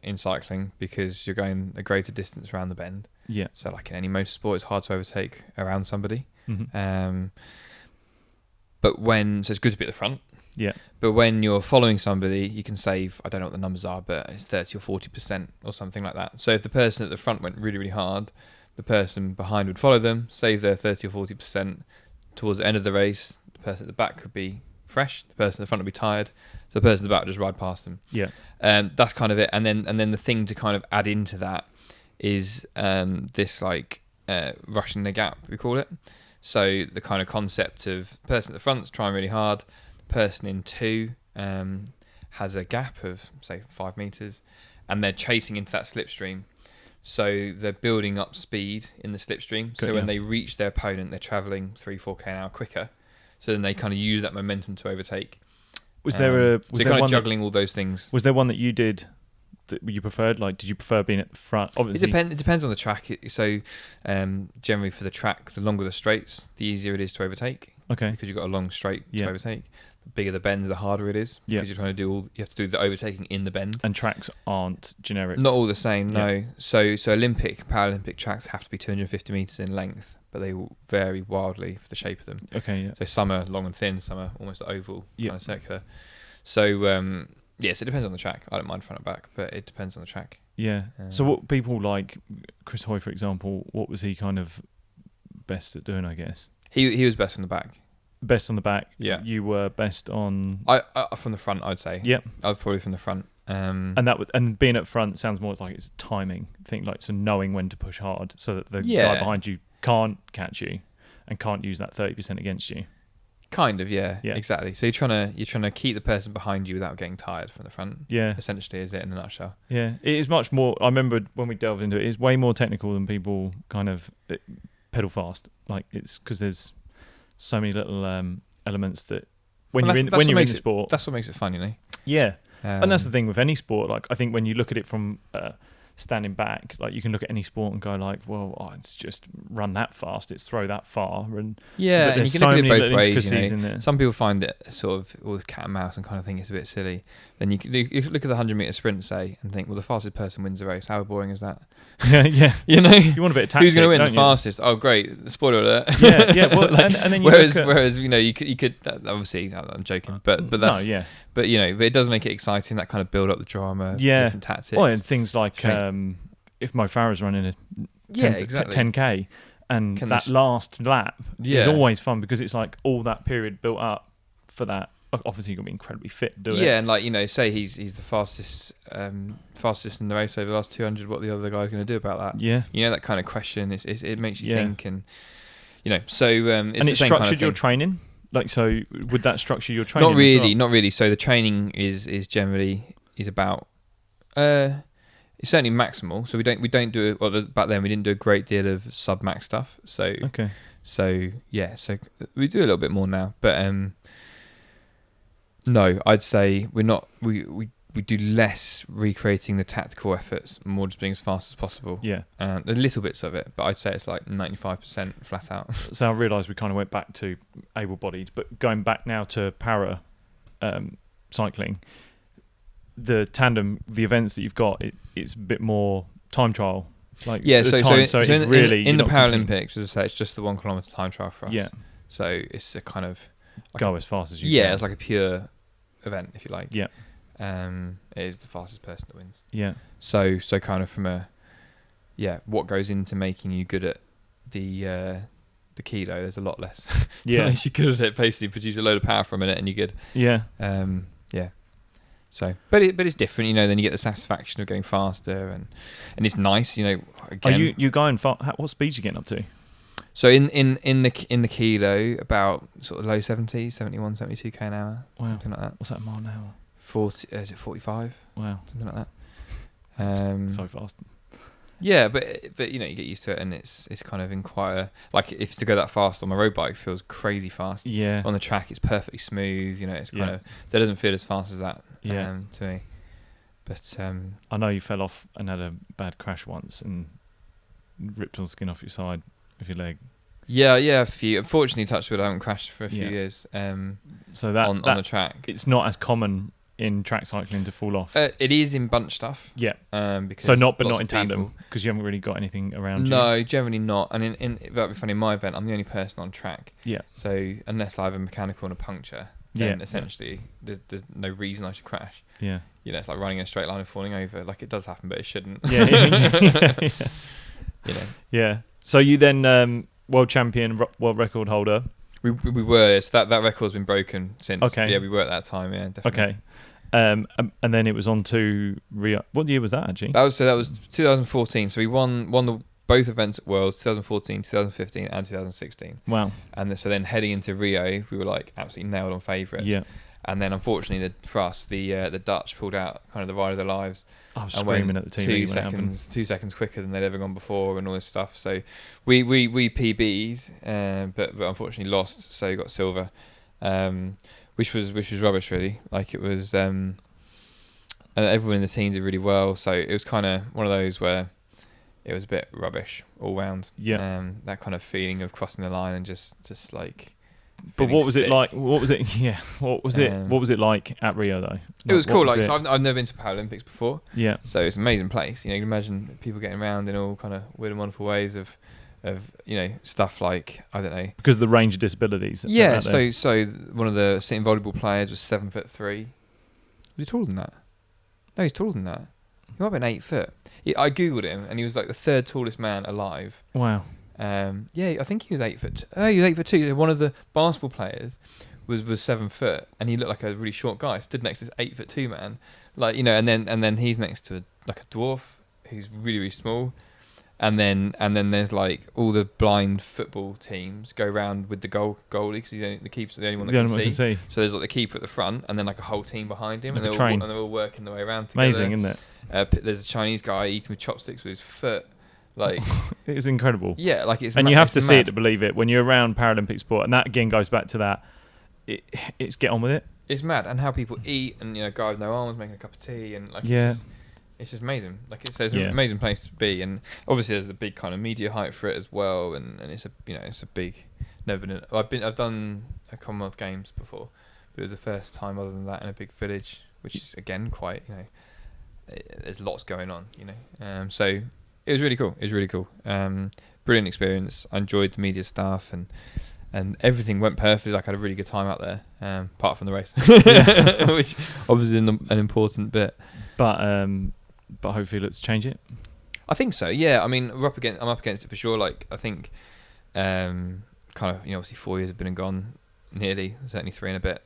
in cycling because you're going a greater distance around the bend. Yeah. So like in any motorsport, it's hard to overtake around somebody. Mm-hmm. So it's good to be at the front. Yeah. But when you're following somebody, you can save, I don't know what the numbers are, but it's 30 or 40% or something like that. So if the person at the front went really, really hard, the person behind would follow them, save their 30 or 40%. Towards the end of the race, the person at the back could be fresh, the person at the front would be tired, so the person at the back would just ride past them. Yeah. That's kind of it. And then the thing to kind of add into that is this like rushing the gap, we call it. So the kind of concept of the person at the front's trying really hard, the person in two has a gap of say 5 meters, and they're chasing into that slipstream. So they're building up speed in the slipstream. So when they reach their opponent, they're traveling 3-4k an hour quicker. So then they kind of use that momentum to overtake. Was there kind of juggling all those things. Was there one that you did that you preferred? Like, did you prefer being at the front? Obviously, it depends on the track. Generally for the track, the longer the straights, the easier it is to overtake. Okay. Because you've got a long straight to overtake. The bigger the bends, the harder it is. Yeah. Because you're trying to you have to do the overtaking in the bend. And tracks aren't generic. Not all the same, no. Yeah. So Olympic, Paralympic tracks have to be 250 meters in length, but they will vary wildly for the shape of them. Okay, yeah. So some are long and thin, some are almost oval, Yeah. kind of circular. So yes, it depends on the track. I don't mind front and back, but it depends on the track. Yeah. So what people like Chris Hoy, for example, what was he kind of best at doing? I guess he was best from the back. Best on the back. Yeah. You were best on. I from the front, I'd say. Yep. I was probably from the front. And being at front sounds more like it's timing. Think like so knowing when to push hard so that the guy behind you can't catch you and can't use that 30% against you. Kind of, yeah, exactly. So you're trying to keep the person behind you without getting tired from the front. Yeah, essentially, is it in a nutshell? Yeah, it is much more. I remember when we delved into it, it's way more technical than people kind of pedal fast. Like it's because there's so many little elements that when you're in the sport, that's what makes it fun, you know. Yeah, and that's the thing with any sport. Like I think when you look at it from standing back, like you can look at any sport and go like, well, it's just run that fast, it's throw that far, and and you can look at it both ways. You know? In some people find it sort of all this cat and mouse and kind of think it's a bit silly. Then you look at the 100-meter sprint, say, and think, well, the fastest person wins the race. How boring is that? Yeah. You know, you want a bit of tactic. Who's going to win the fastest? Oh, great! Spoiler alert. Yeah. Well, and then whereas you know you could obviously I'm joking, but that's But you know, but it does make it exciting. That kind of build up the drama. Different tactics. Well, and things like if Mo Farah's running a 10k and that last lap is always fun because it's like all that period built up for that. Obviously, you've got to be incredibly fit to do it. Yeah, and like, you know, say he's the fastest in the race over the last 200. What the other guy's going to do about that? Yeah, you know, that kind of question. It makes you think, and you know, so it's and it structured kind of your training. Like, so would that structure your training? Not really. So the training is generally about it's certainly maximal. So we don't do back then we didn't do a great deal of sub max stuff. So so we do a little bit more now, but no, I'd say we're not. We do less recreating the tactical efforts, more just being as fast as possible. Yeah, a little bits of it, but I'd say it's like 95% flat out. So I realised we kind of went back to able-bodied, but going back now to para cycling, the tandem, the events that you've got, it's a bit more time trial. Like so in the Paralympics, as I say, it's just the 1 kilometre time trial for us. Yeah, so it's a kind of go as fast as you can. Yeah, it's like a pure event, if you like. Yeah. It is the fastest person that wins. Yeah. So kind of from what goes into making you good at the kilo, there's a lot less. Yeah. Unless you're good at it, basically produce a load of power for a minute and you're good. Yeah. Yeah. So, but it's different, you know. Then you get the satisfaction of going faster, and it's nice, you know. Again, are you going far? What speeds are you getting up to? So in the kilo, about sort of low 70s, 71, 72k an hour, something like that. What's that mile an hour? 40? Is it 45? Wow, something like that. So fast. Yeah, but you know, you get used to it, and it's kind of in quite a, like, if to go that fast on my road bike feels crazy fast. Yeah. On the track, it's perfectly smooth. You know, it's kind of, so it doesn't feel as fast as that. To me. But I know you fell off and had a bad crash once, and ripped all the skin off your side of your leg? Yeah, a few. Unfortunately, touch wood, I haven't crashed for a few Yeah. years. So that on the track, it's not as common in track cycling to fall off. it is in bunch stuff. Yeah. Because So but lots not of in tandem, people- because you haven't really got anything around you. No, generally not. And that'd be funny. In my event, I'm the only person on track. Yeah. So unless I have a mechanical and a puncture, then Yeah. essentially there's no reason I should crash. Yeah. You know, it's like running in a straight line and falling over. Like, it does happen, but it shouldn't. Yeah. Yeah. You know. Yeah. So you then world champion, world record holder. We were. So that record's been broken since. Okay. Yeah, we were at that time. Yeah, definitely. Okay. And then it was on to Rio. What year was that actually? That was 2014. So we won both events at Worlds, 2014, 2015, and 2016. Wow. And so then heading into Rio, we were like absolutely nailed on favourites. Yeah. And then unfortunately, for us, the Dutch pulled out kind of the ride of their lives. I was And screaming went at the TV when it happened. 2 seconds quicker than they'd ever gone before, and all this stuff. So we PB'd, but unfortunately lost. So got silver, which was rubbish really. Like, it was, and everyone in the team did really well. So it was kind of one of those where it was a bit rubbish all round. Yeah. That kind of feeling of crossing the line and just like. But feeling what was sick. it like? What was it? Yeah. What was it? What was it like at Rio though? It was what cool. was Like, it? so I've never been to Paralympics before. Yeah. So it's an amazing place. You know, you can imagine people getting around in all kind of weird and wonderful ways of you know, stuff like, I don't know. Because of the range of disabilities. Yeah. out there. So one of the sitting volleyball players was 7'3". Was he taller than that? No, he's taller than that. He might have been 8 foot. I googled him, and he was like the third tallest man alive. Wow. Yeah, I think he was 8 foot. Oh, he was 8'2". One of the basketball players was 7 foot, and he looked like a really short guy. Stood next to this 8'2" man, like, you know, and then he's next to like a dwarf who's really, really small, and then there's like all the blind football teams go round with the goalie, because the keeper's the only one that can see. So there's like the keeper at the front, and then like a whole team behind him, Like and they're all working their way around together. Amazing, isn't it? There's a Chinese guy eating with chopsticks with his foot. Like, it's incredible. Yeah, like it's. And you have to see mad. it to believe it when you're around Paralympic sport, and that again goes back to that. It's get on with it. It's mad, and how people eat, and you know, guy with no arms making a cup of tea, and like, Yeah. it's just amazing. Like, it's an amazing place to be, and obviously there's the big kind of media hype for it as well, and it's a big. Never been. I've done a Commonwealth Games before, but it was the first time other than that in a big village, which is again quite, you know, there's lots going on, you know. So it was really cool. Brilliant experience. I enjoyed the media staff, and everything went perfectly. Like, I had a really good time out there, apart from the race, which obviously is an important bit. But hopefully let's change it. I think so. Yeah. I mean, I'm up against it for sure. Like, I think, kind of, you know, obviously 4 years have been and gone, nearly, certainly 3 and a bit,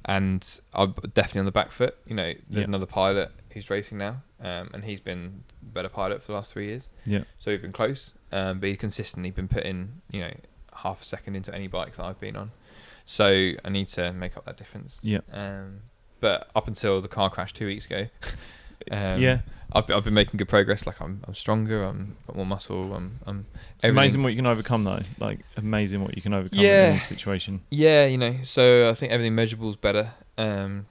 and I'm definitely on the back foot. You know, there's another pilot who's racing now, and he's been a better pilot for the last 3 years. Yeah. So we've been close, but he's consistently been putting, you know, half a second into any bike that I've been on. So I need to make up that difference. Yeah. But up until the car crash 2 weeks ago, yeah, I've been making good progress. Like, I'm stronger. I'm got more muscle. It's amazing what you can overcome though. Like, amazing what you can overcome in any situation. Yeah, you know. So I think everything measurable is better.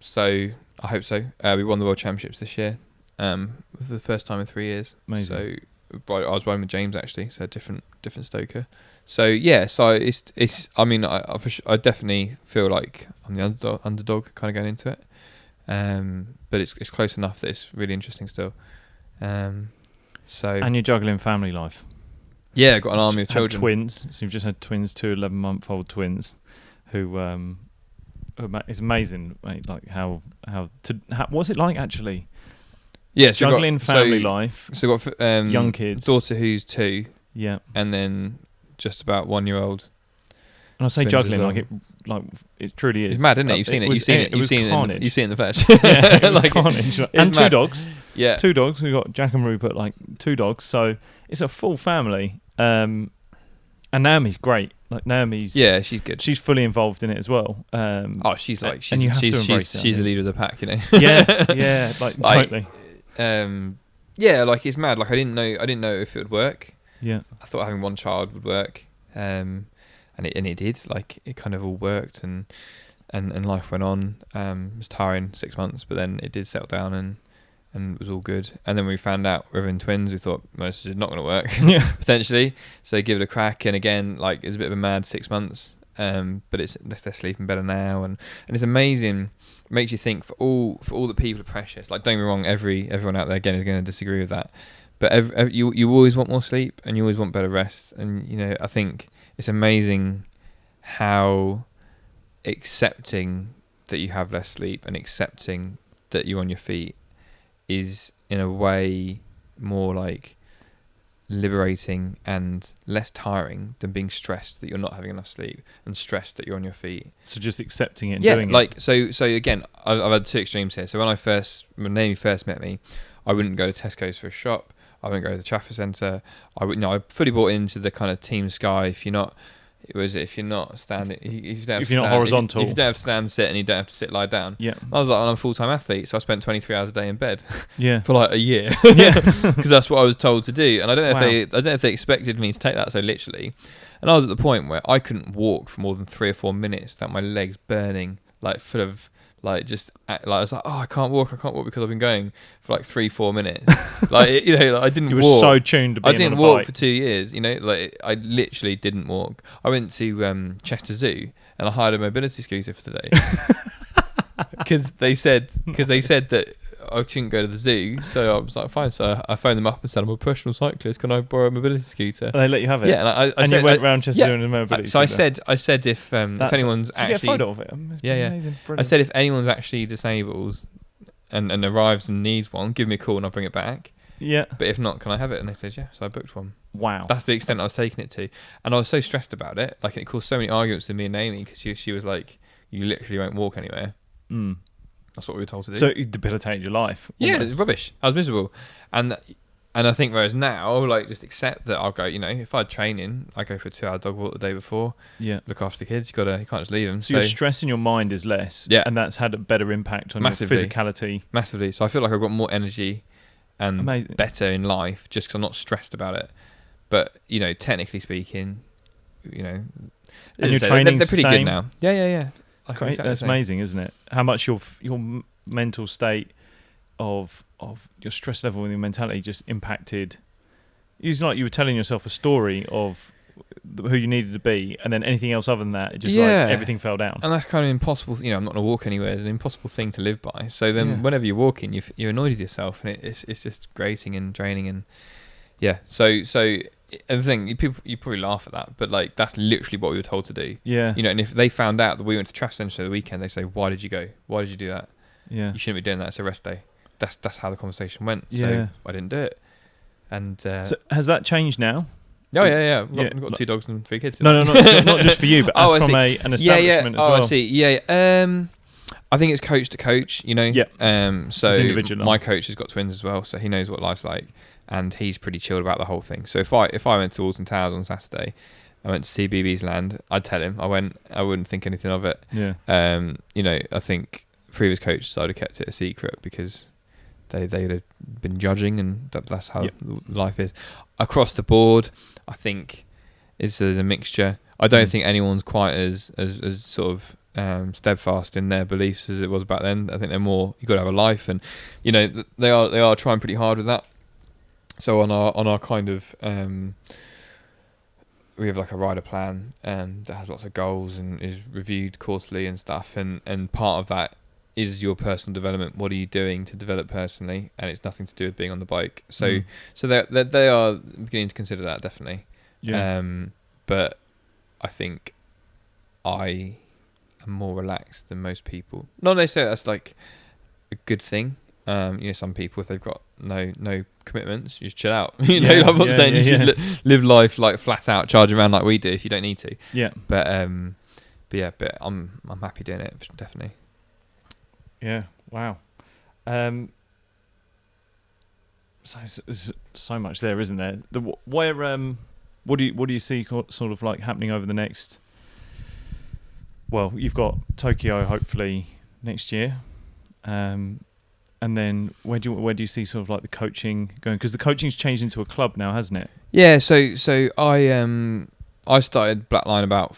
So I hope so. We won the World Championships this year, for the first time in 3 years. Amazing. So I was riding with James actually, so different stoker. So yeah, so it's. I mean, I definitely feel like I'm the underdog kind of going into it. But it's close enough that it's really interesting still. So. And you're juggling family life. Yeah, got an army of children. Twins. So you've just had twins, 2 11-month-old twins, who it's amazing, mate. Like how what's it like actually? Yeah, so juggling family life. So got young kids. Daughter who's 2. Yeah. And then just about 1-year-old. And I say juggling well. like it truly is. It's mad, isn't it? You've seen it. You've seen it. You've seen it in the flesh. Yeah, it was carnage. And 2 mad. dogs. Yeah. 2 dogs. We've got Jack and Rupert, like 2 dogs. So it's a full family. And Naomi's great. Like, Naomi's. Yeah, she's good. She's fully involved in it as well. She's like, and you have to embrace it, she's the leader of the pack, you know. yeah, like totally. Yeah, like, it's mad. Like, I didn't know if it would work. Yeah. I thought having 1 child would work. And it did. Like, it kind of all worked, and life went on. It was tiring 6 months, but then it did settle down, and it was all good. And then we found out we're having twins. We thought, well, this is not going to work, Yeah. potentially. So give it a crack. And again, like, it's a bit of a mad 6 months. But they're sleeping better now, and it's amazing. It makes you think for all the people are precious. Like, don't get me wrong, everyone out there again is going to disagree with that. But you always want more sleep, and you always want better rest. And I think it's amazing how accepting that you have less sleep and accepting that you're on your feet is in a way more like liberating and less tiring than being stressed that you're not having enough sleep and stressed that you're on your feet. So just accepting it and doing it. Like so again, I've had two extremes here. So when Naomi first met me, I wouldn't go to Tesco's for a shop. I wouldn't go to the Trafford Centre. I fully bought into the kind of Team Sky. If you're not standing, if you're not horizontal, if you don't have to stand, sit, and you don't have to sit, lie down. Yeah. I was like, I'm a full-time athlete, so I spent 23 hours a day in bed. Yeah. For like a year. Yeah. Because that's what I was told to do, and I don't know Wow. if they expected me to take that so literally. And I was at the point where I couldn't walk for more than 3 or 4 minutes without my legs burning, like full of like I was like, oh, I can't walk because I've been going for like 3-4 minutes. Like I didn't walk. You were so tuned to being I didn't on a walk bike. for 2 years. Like I literally didn't walk. I went to Chester Zoo and I hired a mobility scooter for today because they said that I shouldn't go to the zoo. So I was like, fine. So I phoned them up and said, I'm a professional cyclist. Can I borrow a mobility scooter? And they let you have it. Yeah, and I said, you went round Chester Zoo in a mobility. So scooter. I said if anyone's did you get a photo of it? It's amazing. I Brilliant. said if anyone's actually disabled and arrives and needs one, give me a call and I'll bring it back. Yeah. But if not, can I have it? And they said, yeah. So I booked one. Wow. That's the extent I was taking it to. And I was so stressed about it. Like, it caused so many arguments with me and Amy because she was like, you literally won't walk anywhere. Mm. That's what we were told to do. So it debilitated your life. Yeah, almost. it's rubbish. I was miserable. And I think whereas now, like, just accept that I'll go, if I had training, I go for a 2-hour dog walk the day before. Yeah. Look after the kids. You can't just leave them. So your stress in your mind is less. Yeah. And that's had a better impact on Massively. your physicality. Massively. So I feel like I've got more energy and Amazing. better in life just because I'm not stressed about it. But, technically speaking, And your training's they're pretty the good same? now. Yeah. That's great. That's amazing, isn't it? How much your mental state of your stress level and your mentality just impacted. It's like you were telling yourself a story of who you needed to be, and then anything else other than that, it just like everything fell down. And that's kind of impossible. I'm not going to walk anywhere. It's an impossible thing to live by. So then, whenever you're walking, you're annoyed with yourself, and it's just grating and draining, and So. And the thing, you probably laugh at that, but like that's literally what we were told to do. Yeah. And if they found out that we went to Trafford Centre the weekend, they say, "Why did you go? Why did you do that? Yeah. You shouldn't be doing that. It's a rest day." That's how the conversation went. Yeah. So I didn't do it. And so has that changed now? Oh yeah. We've got 2 dogs and 3 kids. No, not just for you, but I from see. an establishment as well. I see. Yeah. I think it's coach to coach. Yeah. So it's individual. My coach has got twins as well, so he knows what life's like. And he's pretty chilled about the whole thing. So if I went to Alton Towers on Saturday, I went to see BB's Land, I'd tell him. I wouldn't think anything of it. Yeah. I think previous coaches I'd have kept it a secret because they'd have been judging, and that's how life is. Across the board, I think there's a mixture. I don't think anyone's quite as sort of steadfast in their beliefs as it was back then. I think they're more, you got to have a life, and they are trying pretty hard with that. So on our kind of we have like a rider plan that has lots of goals and is reviewed quarterly and stuff, and part of that is your personal development. What are you doing to develop personally? And it's nothing to do with being on the bike. So they are beginning to consider that, definitely. Yeah. But I think I am more relaxed than most people. Not necessarily that's like a good thing. Some people, if they've got no commitments, you just chill out. I'm not saying you should live life like flat out, charge around like we do if you don't need to. Yeah. But I'm happy doing it, definitely. Yeah. Wow. So much there, isn't there? What do you see sort of like happening over the next? Well, you've got Tokyo hopefully next year. And then where do you see sort of like the coaching going? Because the coaching's changed into a club now, hasn't it? Yeah. So I started Blackline about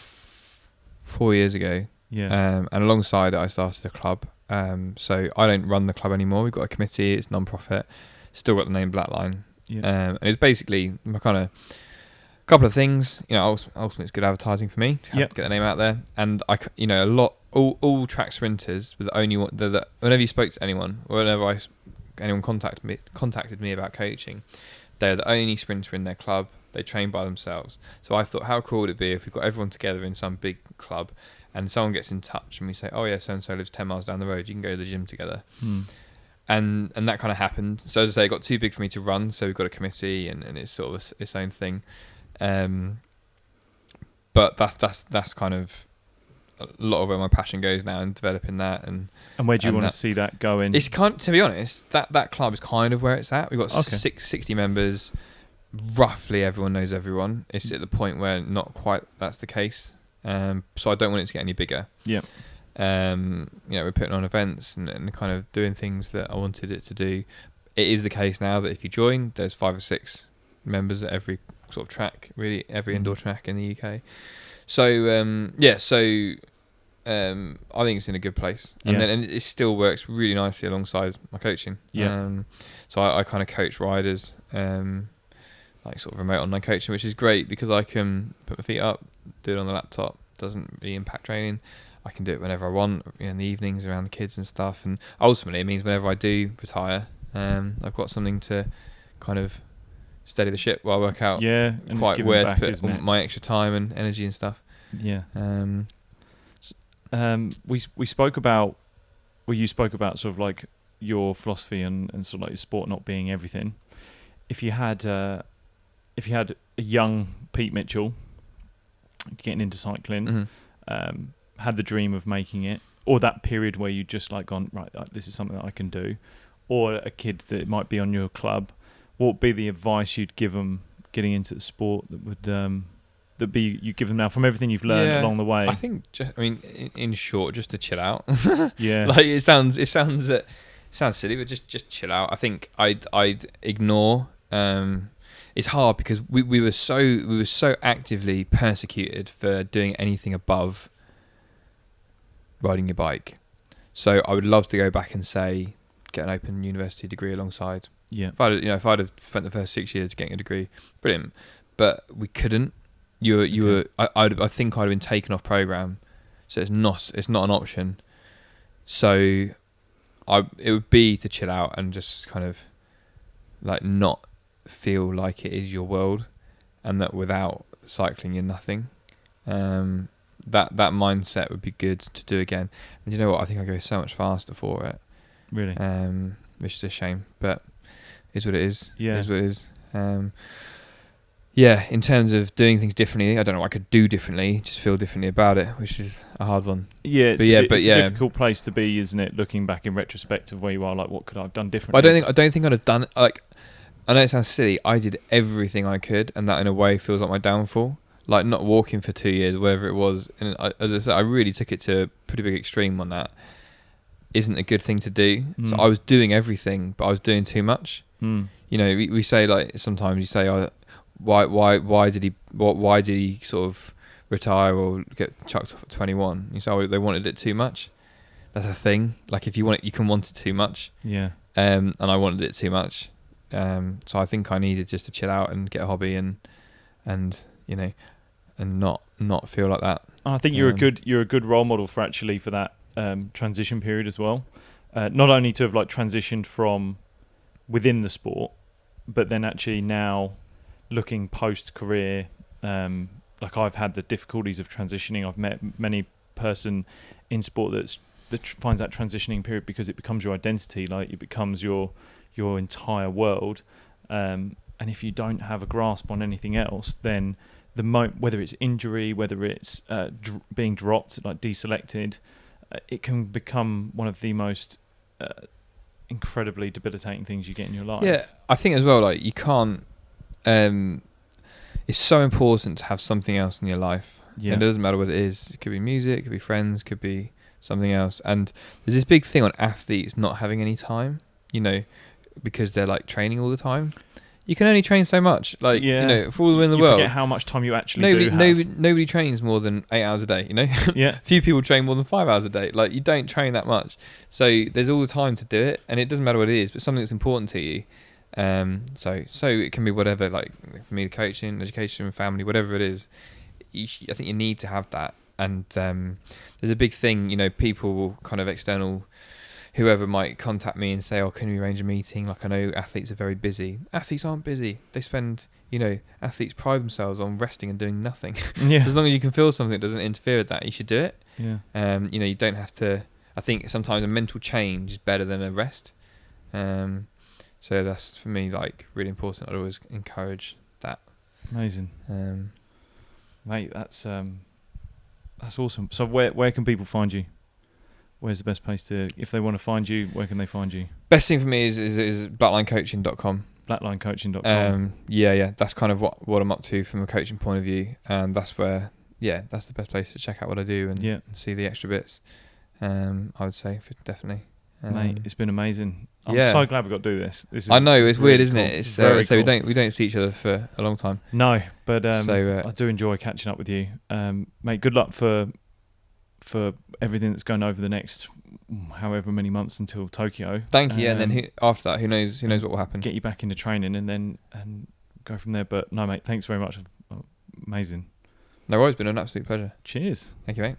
4 years ago. Yeah. And alongside it, I started a club. So I don't run the club anymore. We've got a committee. It's non-profit. Still got the name Blackline. And it's basically my kind of couple of things. Ultimately it's good advertising for me to get the name out there. And all track sprinters were the only one that whenever you spoke to anyone, or whenever anyone contacted me about coaching, they're the only sprinter in their club. They train by themselves. So I thought, how cool would it be if we got everyone together in some big club, and someone gets in touch and we say, oh yeah, so and so lives 10 miles down the road, you can go to the gym together. And that kind of happened. So as I say, it got too big for me to run, so we've got a committee, and it's sort of its own thing. But that's kind of a lot of where my passion goes now, in developing that. And where do you want to see that going? It's to be honest, that club is kind of where it's at. We've got 60 members. Roughly everyone knows everyone. It's at the point where not quite that's the case. So I don't want it to get any bigger. Yeah. We're putting on events and kind of doing things that I wanted it to do. It is the case now that if you join, there's 5 or 6 members at every sort of track, really every indoor track in the UK. So I think it's in a good place, and it still works really nicely alongside my coaching. So I kind of coach riders, like sort of remote online coaching, which is great because I can put my feet up, do it on the laptop. Doesn't really impact training. I can do it whenever I want, in the evenings around the kids and stuff. And ultimately, it means whenever I do retire, I've got something to kind of steady the ship while I work out. Yeah, and quite where to put all my extra time and energy and stuff. Yeah. We spoke about, you spoke about sort of like your philosophy and sort of like your sport not being everything. If you had a young Pete Mitchell getting into cycling, had the dream of making it, or that period where you just like gone, right, this is something that I can do, or a kid that might be on your club, what would be the advice you'd give them getting into the sport that would you give them now from everything you've learned along the way? I think, in short, just to chill out. Yeah. Like it sounds silly, but just chill out. I think I'd ignore. It's hard because we were so actively persecuted for doing anything above riding your bike. So I would love to go back and say, get an open university degree alongside. Yeah. If I'd have spent the first 6 years getting a degree, brilliant. But we couldn't. I think I'd have been taken off program, so it's not an option. So it would be to chill out and just kind of like not feel like it is your world, and that without cycling you're nothing. That mindset would be good to do again. And you know what? I think I go so much faster for it. Really? Which is a shame, but is what it is. Yeah. It is what it is. In terms of doing things differently, I don't know what I could do differently, just feel differently about it, which is a hard one. Yeah, it's a difficult place to be, isn't it? Looking back in retrospect of where you are, like what could I have done differently? But I don't think I'd have done, like, I know it sounds silly, I did everything I could, and that in a way feels like my downfall. Like not walking for 2 years, whatever it was, and as I said, I really took it to a pretty big extreme on that. Isn't a good thing to do. So I was doing everything, but I was doing too much. We say, like, sometimes you say, why did he sort of retire or get chucked off at 21? You say, they wanted it too much. That's a thing. Like if you want it, you can want it too much. Yeah. And I wanted it too much. So I think I needed just to chill out and get a hobby and not feel like that. I think you're a good role model for that transition period as well. Not only to have like transitioned from within the sport, but then actually now looking post career, like I've had the difficulties of transitioning. I've met many person in sport that finds that transitioning period because it becomes your identity, like it becomes your entire world. And if you don't have a grasp on anything else, then whether it's injury, whether it's being dropped, like deselected, it can become one of the most incredibly debilitating things you get in your life. Yeah, I think as well, like you can't. It's so important to have something else in your life. Yeah. And it doesn't matter what it is. It could be music, it could be friends, it could be something else. And there's this big thing on athletes not having any time, because they're like training all the time. you can only train so much. Like, Yeah. you know, for all the win in the You world, forget how much time you actually nobody trains more than 8 hours a day. You know, Yeah. few people train more than 5 hours a day. Like, you don't train that much, so there's all the time to do it, and it doesn't matter what it is, but something that's important to you. So it can be whatever. Like for me, coaching, education, family, whatever it is. I think you need to have that. And there's a big thing. You know, people will kind of external. Whoever might contact me and say, "Oh, can we arrange a meeting?" Like, I know athletes are very busy. Athletes aren't busy. They spend, you know, athletes pride themselves on resting and doing nothing. Yeah. So as long as you can feel something that doesn't interfere with that, you should do it. Yeah. You know, you don't have to. I think sometimes a mental change is better than a rest. So that's for me like really important. I'd always encourage that. Amazing, mate. That's awesome. So where can people find you? Where's the best place to, if they want to find you, where can they find you? Best thing for me is blacklinecoaching.com. Blacklinecoaching.com. Yeah. That's kind of what I'm up to from a coaching point of view. That's where, that's the best place to check out what I do and see the extra bits. I would say definitely. Mate, it's been amazing. I'm so glad we got to do this. I know, it's really weird, isn't cool. it? It's so cool. we don't see each other for a long time. No, but I do enjoy catching up with you. Mate, good luck for everything that's going over the next however many months until Tokyo. Thank you. And then after that, who knows what will happen. Get you back into training and go from there. But no, mate, thanks very much. Amazing. No worries, been an absolute pleasure. Cheers. Thank you, mate.